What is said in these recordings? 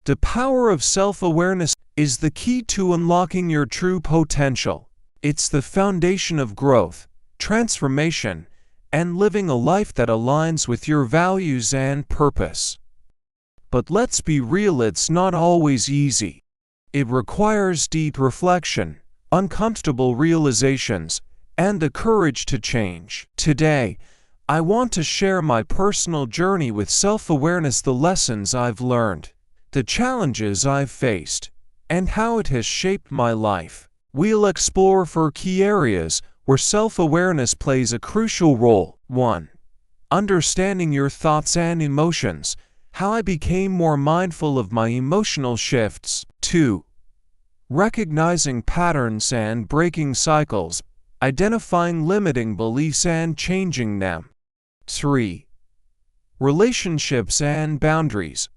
The power of self-awareness is the key to unlocking your true potential. It's the foundation of growth, transformation, and living a life that aligns with your values and purpose. But let's be real, it's not always easy. It requires deep reflection, uncomfortable realizations, and the courage to change. Today, I want to share my personal journey with self-awareness, the lessons I've learned, the challenges I've faced, and how it has shaped my life. We'll explore 4 key areas where self-awareness plays a crucial role. 1. Understanding your thoughts and emotions, how I became more mindful of my emotional shifts. 2. Recognizing patterns and breaking cycles, identifying limiting beliefs and changing them. 3. Relationships and boundaries,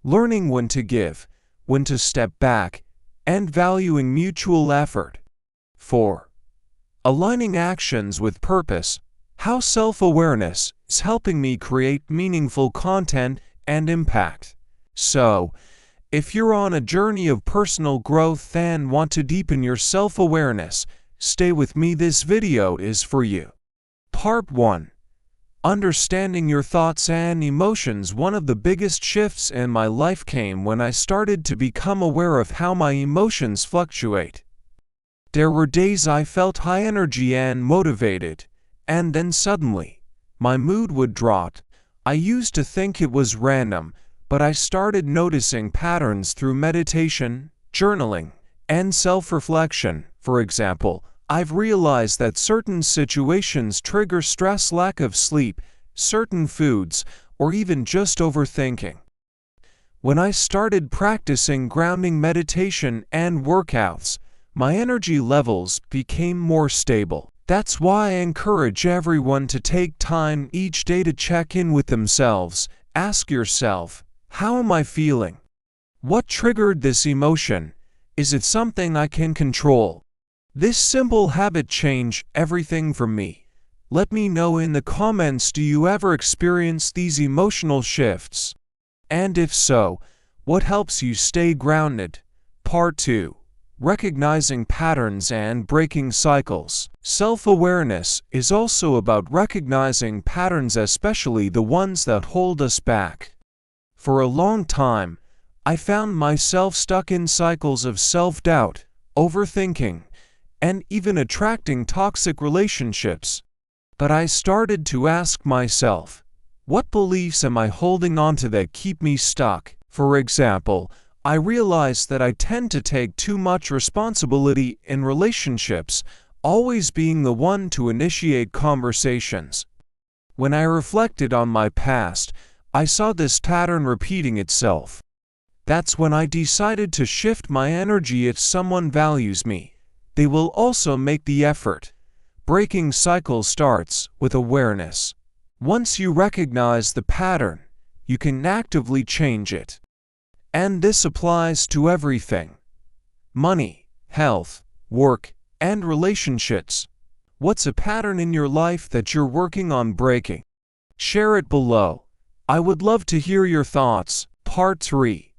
learning when to give, when to step back, and valuing mutual effort. 4. Aligning actions with purpose, how self-awareness is helping me create meaningful content and impact. So, if you're on a journey of personal growth and want to deepen your self-awareness, stay with me, this video is for you. Part 1. Understanding your thoughts and emotions. One of the biggest shifts in my life came when I started to become aware of how my emotions fluctuate. There were days I felt high energy and motivated, and then suddenly, my mood would drop. I used to think it was random, but I started noticing patterns through meditation, journaling, and self-reflection. For example, I've realized that certain situations trigger stress, lack of sleep, certain foods, or even just overthinking. When I started practicing grounding meditation and workouts, my energy levels became more stable. That's why I encourage everyone to take time each day to check in with themselves. Ask yourself, how am I feeling? What triggered this emotion? Is it something I can control? This simple habit changed everything for me. Let me know in the comments, do you ever experience these emotional shifts? And if so, what helps you stay grounded? Part 2. Recognizing patterns and breaking cycles. Self-awareness is also about recognizing patterns, especially the ones that hold us back. For a long time, I found myself stuck in cycles of self-doubt, overthinking, and even attracting toxic relationships. But I started to ask myself, what beliefs am I holding onto that keep me stuck? For example, I realized that I tend to take too much responsibility in relationships, always being the one to initiate conversations. When I reflected on my past, I saw this pattern repeating itself. That's when I decided to shift my energy. If someone values me, they will also make the effort. Breaking cycles starts with awareness. Once you recognize the pattern, you can actively change it. And this applies to everything: money, health, work, and relationships. What's a pattern in your life that you're working on breaking? Share it below. I would love to hear your thoughts. Part 3.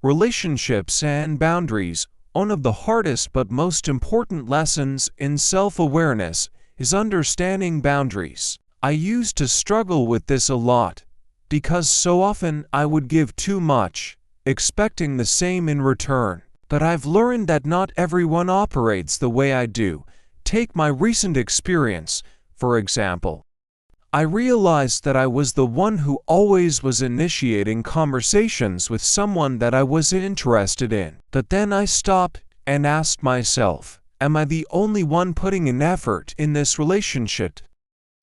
Relationships and boundaries. One of the hardest but most important lessons in self-awareness is understanding boundaries. I used to struggle with this a lot, because so often I would give too much, expecting the same in return. But I've learned that not everyone operates the way I do. Take my recent experience, for example. I realized that I was the one who always was initiating conversations with someone that I was interested in. But then I stopped and asked myself, am I the only one putting in effort in this relationship?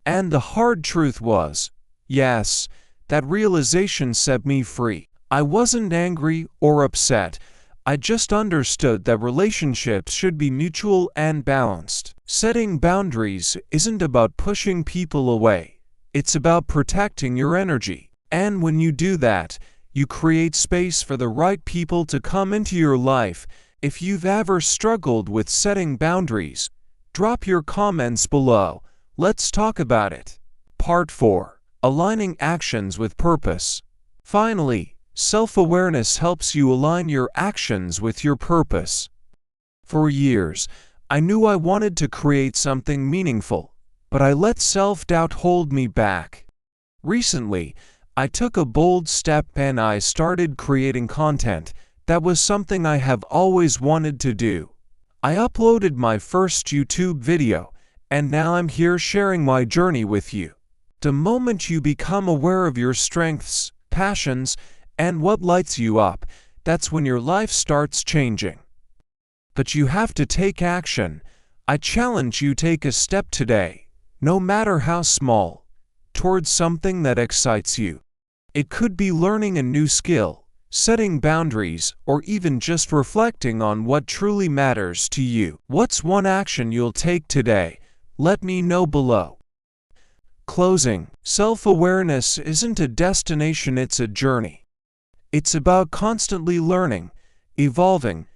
And the hard truth was, yes. That realization set me free. I wasn't angry or upset. I just understood that relationships should be mutual and balanced. Setting boundaries isn't about pushing people away. It's about protecting your energy. And when you do that, you create space for the right people to come into your life. If you've ever struggled with setting boundaries, drop your comments below. Let's talk about it. Part 4. Aligning actions with purpose. Finally, Self-awareness helps you align your actions with your purpose. For years, I knew I wanted to create something meaningful, but I let self-doubt hold me back. Recently, I took a bold step and I started creating content. That was something I have always wanted to do. I uploaded my first YouTube video, and now I'm here sharing my journey with you. The moment you become aware of your strengths, passions, and what lights you up, that's when your life starts changing. But you have to take action. I challenge you, take a step today, no matter how small, towards something that excites you. It could be learning a new skill, setting boundaries, or even just reflecting on what truly matters to you. What's one action you'll take today? Let me know below. Closing. Self-awareness isn't a destination, it's a journey. It's about constantly learning, evolving,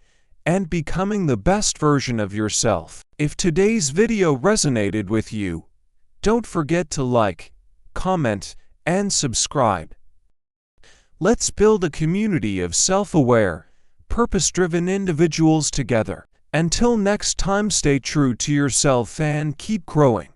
and becoming the best version of yourself. If today's video resonated with you, don't forget to like, comment, and subscribe. Let's build a community of self-aware, purpose-driven individuals together. Until next time, stay true to yourself and keep growing.